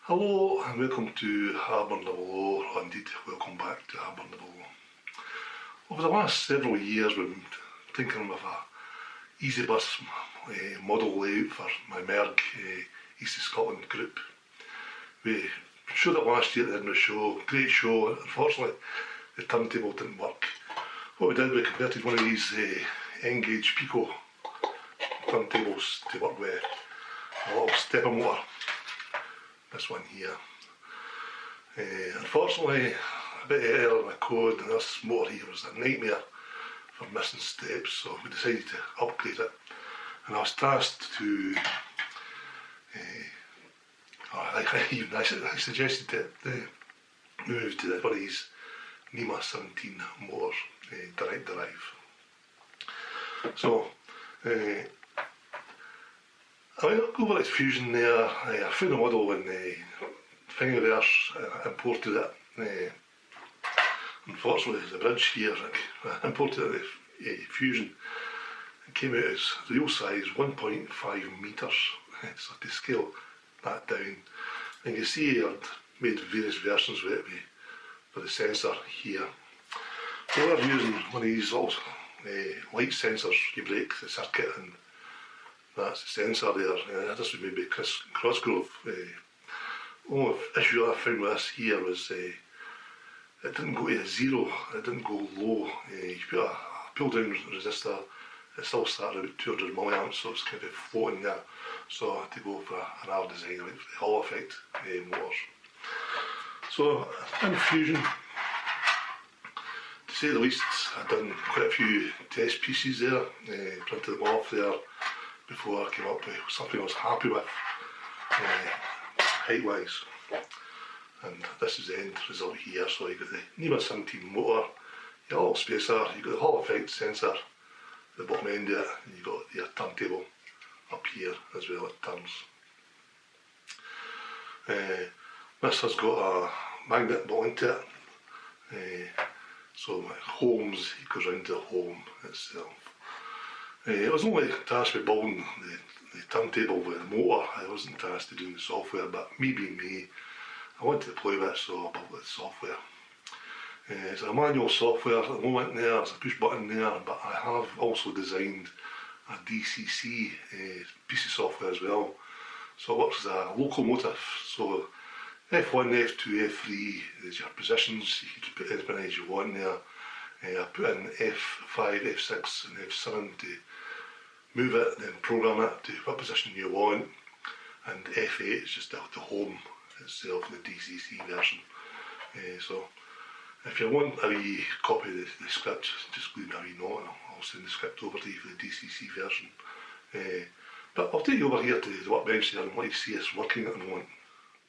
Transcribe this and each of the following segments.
Hello and welcome to arduino, or indeed welcome back to arduino. Over the last several years we've been thinking of a easy bus model layout for my Merg East of Scotland group. We showed it last year at the Edinburgh show, great show. Unfortunately the turntable didn't work. What we did, we converted one of these Gauge Pico turntables to work with a little stepper motor. This one here. Unfortunately, a bit of error in the code, and this motor here was a nightmare for missing steps, so we decided to upgrade it. And I was tasked to, I suggested that they move to one of these Nema 17 motors, direct drive. So, I went over its fusion there. I found a model in Thingiverse, imported it. Unfortunately, the bridge here, I imported it fusion. It came out as real size 1.5 metres, so to scale that down. And you can see I'd made various versions with it for the sensor here. So we're using one of these little light sensors. You break the circuit and that's the sensor there. This would maybe Crossgrove. Only issue I found with this here was it didn't go to zero, it didn't go low. You put a pull down resistor, it still started about 200 milliamps, so it's kind of floating there. So I had to go for an R design, I went for the Hall effect motors. So in fusion, to say the least, I'd done quite a few test pieces there, printed them off there before I came up with something I was happy with, height wise. And this is the end result here. So you've got the Nema 17 motor, your little spacer, you've got the Hall effect sensor at the bottom end of it, and you've got your turntable up here as well, it turns. This has got a magnet built into it, so homes, it goes round to the home itself. I was only tasked with building the turntable with the motor. I wasn't tasked with doing the software, but me being me, I wanted to play with it, so I built the software. It's a manual software at the moment there, there's a push button there, but I have also designed a DCC piece of software as well. So it works as a locomotive, so F1, F2, F3 is your positions, you can put as many as you want there. I put in F5, F6 and F7 to move it, then program it to what position you want, and F8 is just the home itself, the DCC version. So if you want a wee copy of the script, just leave me a wee note and I'll send the script over to you for the DCC version. But I'll take you over here to the workbench there and let you see us working at the moment.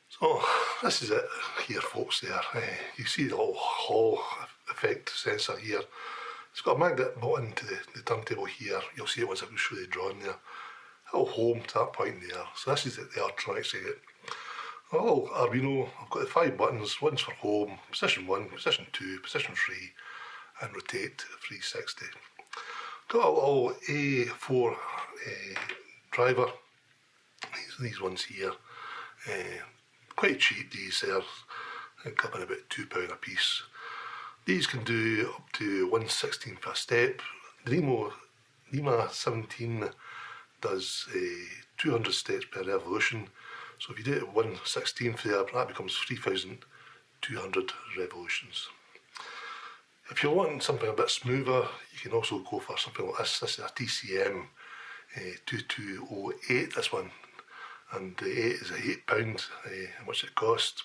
So this is it here, folks, there. You see the little Hall effect sensor here. It's got a magnet built into the turntable here. You'll see it once I can show you the drawing there. A little home to that point there. So this is the electronics of it. A little arduino. I've got the 5 buttons. One's for home, position 1, position 2, position 3, and rotate 360. Got a little A4 driver. These ones here. Quite cheap, these there. They come in about £2 a piece. These can do up to 1/16th a step. The Nema 17 does 200 steps per revolution. So if you do it 1/16th there, that becomes 3,200 revolutions. If you're wanting something a bit smoother, you can also go for something like this. This is a TCM 2208, this one. And the 8 is £8, how much it costs.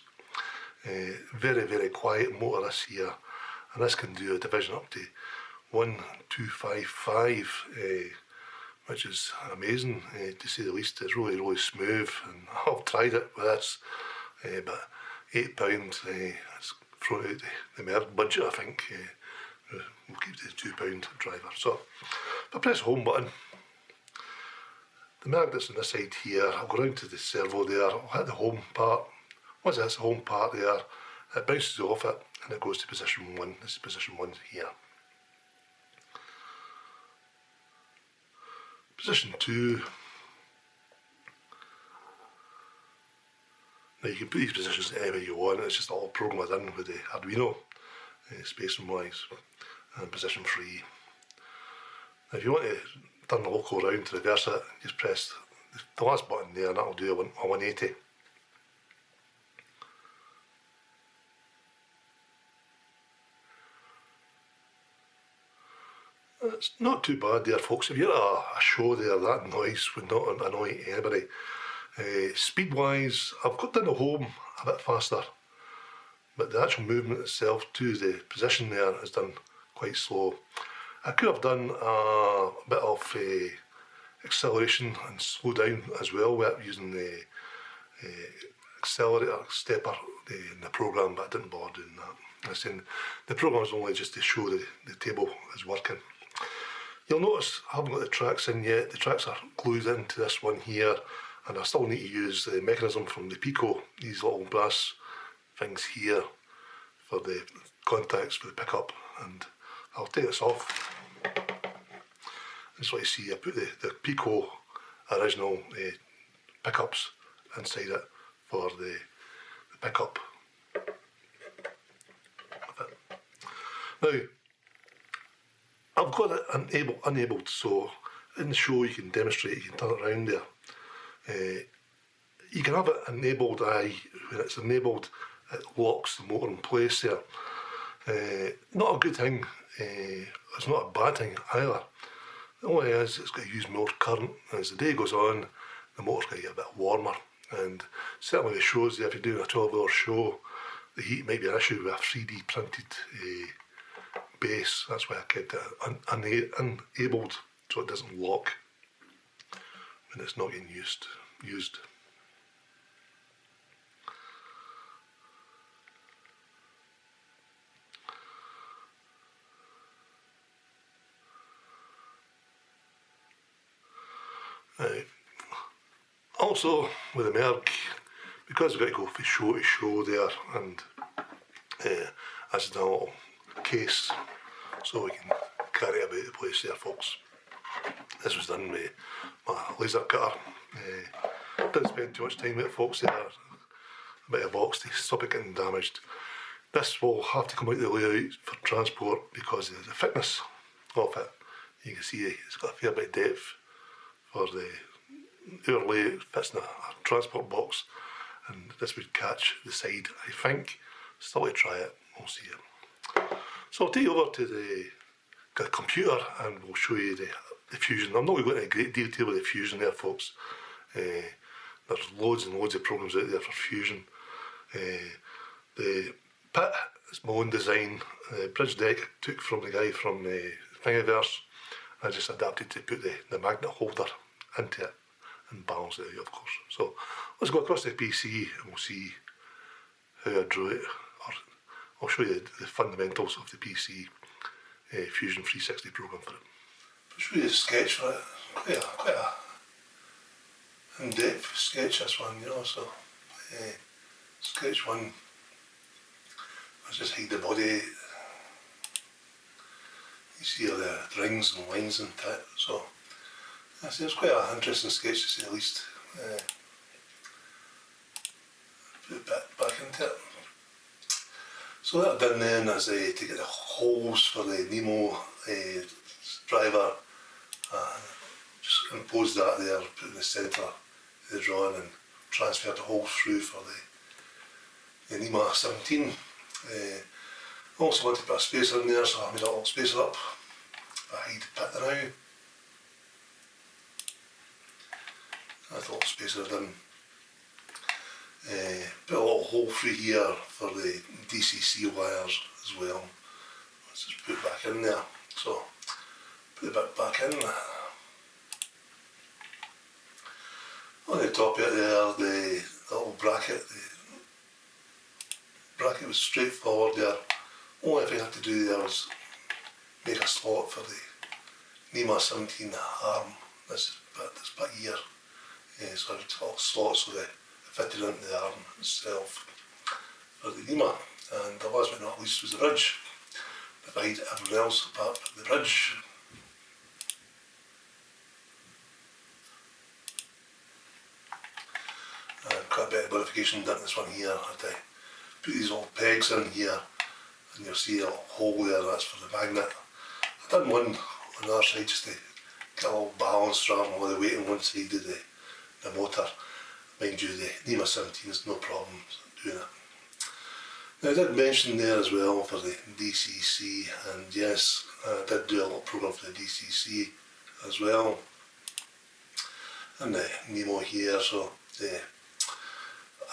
Very, very quiet motor this here. And this can do a division up to 1255, which is amazing, to say the least. It's really, really smooth, and I've tried it with this, but £8, it's thrown out the Merg budget, I think. We'll keep the £2 driver. So if I press home button, the magnet's on this side here. I'll go round to the servo there, I'll hit the home part. Once it hits the home part there, it bounces off it and it goes to position 1. This is position 1 here. Position 2. Now you can put these positions any way you want, it's just all programmed in with the Arduino, spacing wise, and position free. Now if you want to turn the loco around to reverse it, just press the last button there and that'll do a 180. It's not too bad there, folks. If you're at a show there, that noise would not annoy anybody. Speed wise, I've got down the home a bit faster, but the actual movement itself to the position there is done quite slow. I could have done a bit of acceleration and slow down as well using the accelerator stepper in the program, but I didn't bother doing that. I was saying the program is only just to show the table is working. You'll notice I haven't got the tracks in yet. The tracks are glued into this one here, and I still need to use the mechanism from the Pico, these little brass things here for the contacts for the pickup, and I'll take this off. Just what you see, I put the Pico original pickups inside it for the pickup. Now, I've got it enabled, so in the show you can demonstrate, you can turn it around there. You can have it enabled, when it's enabled it locks the motor in place there. Not a good thing, it's not a bad thing either. The only thing is it's got to use more current, and as the day goes on the motor's going to get a bit warmer, and certainly the shows there, if you're doing a 12-hour show, the heat might be an issue with a 3D printed base. That's why I kept it enabled so it doesn't lock when it's not getting used. Also with the Merg, because we've got to go from show to show there, and as a little case so we can carry about the place there, folks. This was done with my laser cutter. Didn't spend too much time with it, folks. There, a bit of box to stop it getting damaged. This will have to come out the layout for transport because of the thickness of it. You can see it's got a fair bit of depth for our layout. Fits in a transport box, and this would catch the side, I think. Still to try it, we'll see it. So I'll take you over to the computer and we'll show you the fusion. I'm not going to go into great detail with the fusion there, folks. There's loads and loads of programs out there for fusion. The pit is my own design. The bridge deck I took from the guy from Thingiverse. I just adapted to put the magnet holder into it and balance it out, of course. So let's go across the PC and we'll see how I drew it. I'll show you the fundamentals of the PC Fusion 360 program for it. I'll show you a sketch for it. Quite a in-depth sketch, this one, you know. So sketch one, let's just hide the body. You see all the rings and lines and that. So it's quite an interesting sketch to say the least. Put it back into it. So what I've done then is to get the holes for the Nema driver, just impose that there, put in the centre of the drawing and transfer the holes through for the Nema 17. I also wanted to put a spacer in there, so I made a little spacer up. I hide the pit now. That's a little spacer I've done. Put a little hole through here for the DCC wires as well. Let's just put it back in there. So put it back in. On the top of it there, the little bracket. The bracket was straightforward there. Only thing I had to do there was make a slot for the Nema 17 arm. This bit here. So I had a little slot so that fitted into the arm itself for the Nema, and the last but not least was the bridge. Divide everything else apart from the bridge. And got a bit of modification done to this one here. I had to put these little pegs in here, and you'll see a little hole there, that's for the magnet. I've done one on the other side just to get a little balance rather than all the weight on one side of the motor. Mind you, the Nema 17 is no problem doing it. Now I did mention there as well for the DCC, and yes, I did do a little program for the DCC as well. And the Nemo here, so the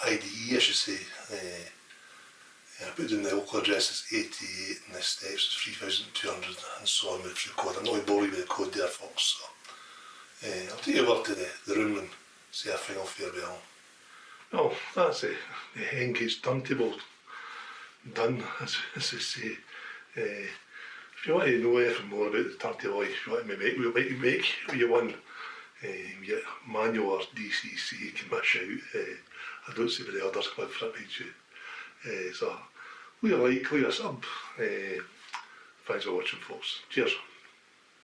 IDE I should say, I put in the local address is 88 and the steps is 3200 and so on with the code. I'm not going to bore you with the code there folks, so I'll take you over to the room and say a final farewell. Well, that's the Gauge Turntable done, as they say. If you want to know anything more about the turntable, if you want to make you one, get manual or DCC, give me a shout. I don't see many others come out for it, mind you. So leave a like, leave a sub. Thanks for watching folks. Cheers.